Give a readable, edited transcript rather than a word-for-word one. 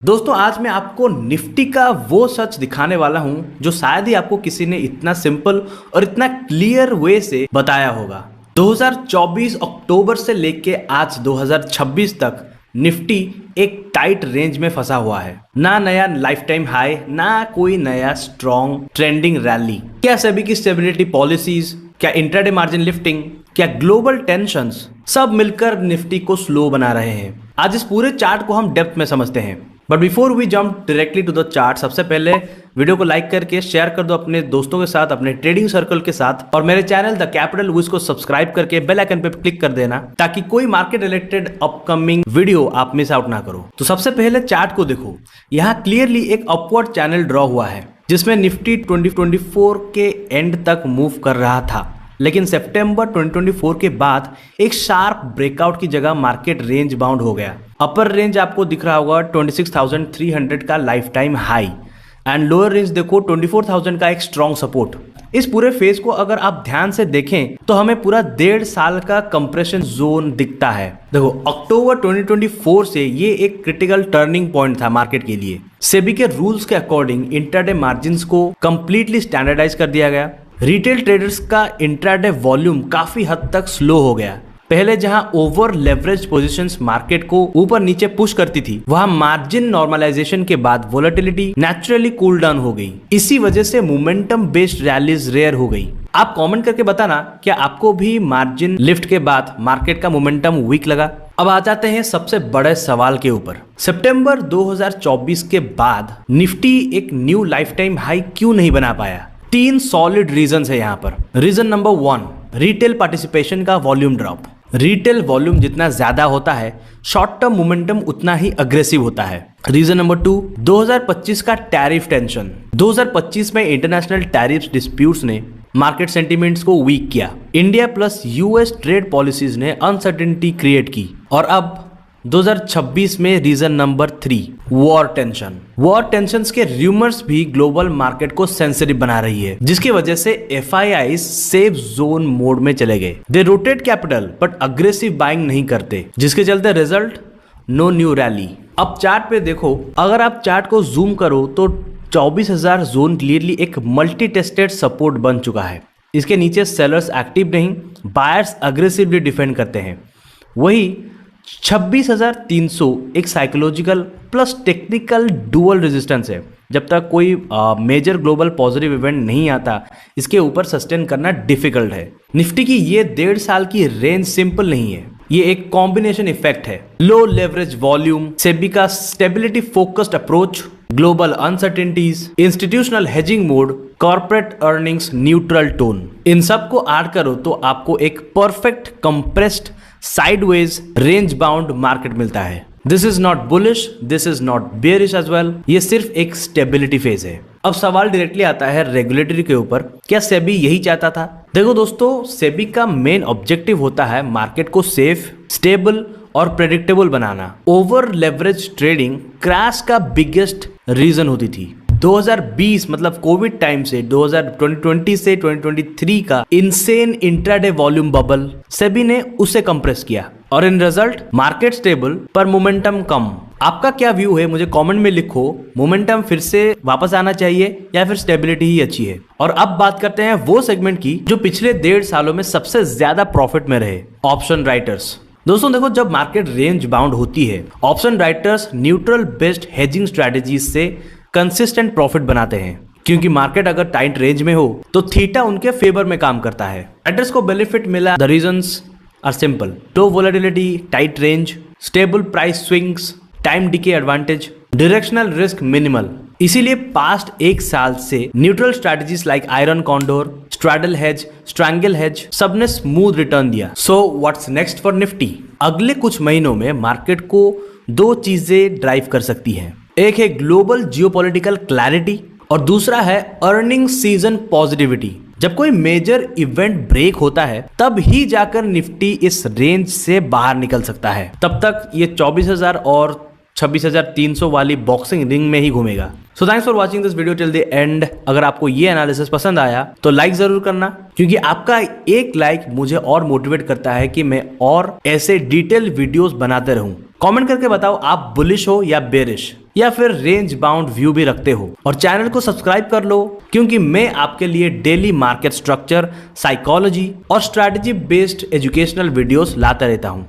दोस्तों आज मैं आपको निफ्टी का वो सच दिखाने वाला हूं जो शायद ही आपको किसी ने इतना सिंपल और इतना क्लियर वे से बताया होगा। 2024 अक्टूबर से लेके आज 2026 तक निफ्टी एक टाइट रेंज में फंसा हुआ है। ना नया लाइफ टाइम हाई, ना कोई नया स्ट्रॉन्ग ट्रेंडिंग रैली। क्या सेबी की स्टेबिलिटी पॉलिसीज, क्या इंट्राडे मार्जिन लिफ्टिंग, क्या ग्लोबल टेंशंस सब मिलकर निफ्टी को स्लो बना रहे हैं। आज इस पूरे चार्ट को हम डेप्थ में समझते हैं। But before we jump directly to the chart, सबसे पहले वीडियो को लाइक करके शेयर कर दो अपने दोस्तों के साथ, अपने ट्रेडिंग सर्कल के साथ, और मेरे चैनल द कैपिटल विज को सब्सक्राइब करके बेल आइकन पे क्लिक कर देना ताकि कोई मार्केट रिलेटेड अपकमिंग वीडियो आप मिस आउट ना करो। तो सबसे पहले चार्ट को देखो, यहाँ क्लियरली एक अपवर्ड चैनल ड्रॉ हुआ है जिसमें निफ्टी 2024 के एंड तक मूव कर रहा था, लेकिन सितंबर 2024 के बाद एक शार्प ब्रेकआउट की जगह मार्केट रेंज बाउंड हो गया। अपर रेंज आपको दिख रहा होगा 26,300 का life time high, and lower range देखो 24,000 का एक स्ट्रॉन्ग सपोर्ट। इस पूरे फेज को अगर आप ध्यान से देखें तो हमें पूरा 1.5 साल का कंप्रेशन जोन दिखता है। देखो अक्टूबर 2024 से ये एक क्रिटिकल टर्निंग पॉइंट था मार्केट के लिए। सेबी के रूल्स के अकॉर्डिंग इंट्राडे मार्जिन्स को कंप्लीटली स्टैंडर्डाइज कर दिया गया। रिटेल ट्रेडर्स का इंट्राडे वॉल्यूम काफी हद तक स्लो हो गया। पहले जहां ओवर लेवरेज पोजीशंस मार्केट को ऊपर नीचे पुश करती थी, वहां मार्जिन नॉर्मलाइजेशन के बाद वोलेटिलिटी नेचुरली कूल डाउन हो गई। इसी वजह से मोमेंटम बेस्ड रैलीज रेयर हो गई। आप कमेंट करके बताना क्या आपको भी मार्जिन लिफ्ट के बाद मार्केट का मोमेंटम वीक लगा। अब आ जाते हैं सबसे बड़े सवाल के ऊपर। सितंबर 2024 के बाद निफ्टी एक न्यू लाइफ टाइम हाई क्यों नहीं बना पाया? 3 सॉलिड रीजंस है यहाँ पर। रीजन नंबर 1, रिटेल पार्टिसिपेशन का वॉल्यूम ड्रॉप। रिटेल वॉल्यूम जितना ज्यादा होता है, शॉर्ट टर्म मोमेंटम उतना ही अग्रेसिव होता है। रीजन नंबर 2, 2025 का टैरिफ टेंशन। 2025 में इंटरनेशनल टैरिफ डिस्प्यूट्स ने मार्केट सेंटिमेंट्स को वीक किया। India plus US trade policies ने अनसर्टेनिटी क्रिएट की। और अब 2026 में reason number 3, war tension. War tensions के रूमर्स भी ग्लोबल मार्केट को सेंसिटिव बना रही है, जिसकी वजह से एफआईआई सेफ जोन मोड में चले गए। They rotate capital but aggressive buying नहीं करते, जिसके चलते रिजल्ट नो न्यू रैली। अब चार्ट पे देखो, अगर आप चार्ट को जूम करो तो 24,000 जोन क्लियरली एक मल्टी टेस्टेड सपोर्ट बन चुका है। इसके नीचे सेलर्स एक्टिव नहीं, बायर्स अग्रेसिवली डिफेंड करते हैं। वही 26,300 एक psychological plus technical dual resistance है। जब तक कोई मेजर ग्लोबल पॉजिटिव इवेंट नहीं आता, इसके ऊपर सस्टेन करना डिफिकल्ट है। निफ्टी की ये 1.5 साल की रेंज सिंपल नहीं है, ये एक कॉम्बिनेशन इफेक्ट है। लो लेवरेज वॉल्यूम, सेबी का stability focused approach, global uncertainties, institutional hedging mode, corporate earnings neutral tone. इन सब को ऐड करो तो आपको एक perfect compressed sideways range bound market मिलता है। This is not bullish, this is not bearish as well, ये सिर्फ एक स्टेबिलिटी फेज है। अब सवाल डायरेक्टली आता है रेगुलेटरी के ऊपर। क्या सेबी यही चाहता था? देखो दोस्तों, सेबी का मेन ऑब्जेक्टिव होता है मार्केट को सेफ, स्टेबल और प्रेडिक्टेबल बनाना। ओवर लेवरेज ट्रेडिंग क्रैश का बिगेस्ट रीजन होती थी। 2020 मतलब कोविड टाइम से 2020 से 2023 का insane intraday volume bubble, SEBI ने उसे कंप्रेस किया और इन रिजल्ट मार्केट स्टेबल पर मोमेंटम कम। आपका क्या व्यू है मुझे कमेंट में लिखो। मोमेंटम फिर से वापस आना चाहिए या फिर स्टेबिलिटी ही अच्छी है? और अब बात करते हैं वो सेगमेंट की जो पिछले 1.5 सालों में सबसे ज्यादा प्रॉफिट में रहे, ऑप्शन राइटर्स। दोस्तों देखो, जब मार्केट रेंज बाउंड होती है, option writers neutral based hedging strategies से कंसिस्टेंट प्रॉफिट बनाते हैं, क्योंकि मार्केट अगर टाइट रेंज में हो तो थीटा उनके फेवर में काम करता है। राइटर्स को बेनिफिट मिला। The reasons are simple: low volatility, tight range, stable price swings, time decay advantage, directional risk minimal. इसीलिए पास्ट 1 साल से neutral strategies like iron condor, straddle hedge, strangle hedge सबने स्मूथ रिटर्न दिया। So what's next for Nifty? अगले कुछ महीनों में market को 2 चीजें ड्राइव कर सकती हैं। एक है ग्लोबल जियोपॉलिटिकल क्लैरिटी और दूसरा है अर्निंग सीजन पॉजिटिविटी। जब कोई मेजर इवेंट ब्रेक होता है तब ही जाकर निफ्टी इस रेंज से बाहर निकल सकता है। तब तक ये 24,000 और 26,300 वाली बॉक्सिंग रिंग में ही घूमेगा। So thanks for watching this video till the end. अगर आपको ये एनालिसिस पसंद आया तो लाइक जरूर करना, क्योंकि आपका एक लाइक मुझे और मोटिवेट करता है कि मैं और ऐसे डिटेल वीडियोस बनाते रहूं। कमेंट करके बताओ आप बुलिश हो या बेरिश। या फिर रेंज बाउंड व्यू भी रखते हो। और चैनल को सब्सक्राइब कर लो, क्योंकि मैं आपके लिए डेली मार्केट स्ट्रक्चर, साइकोलॉजी और स्ट्रैटेजी बेस्ड एजुकेशनल वीडियोस लाता रहता हूँ।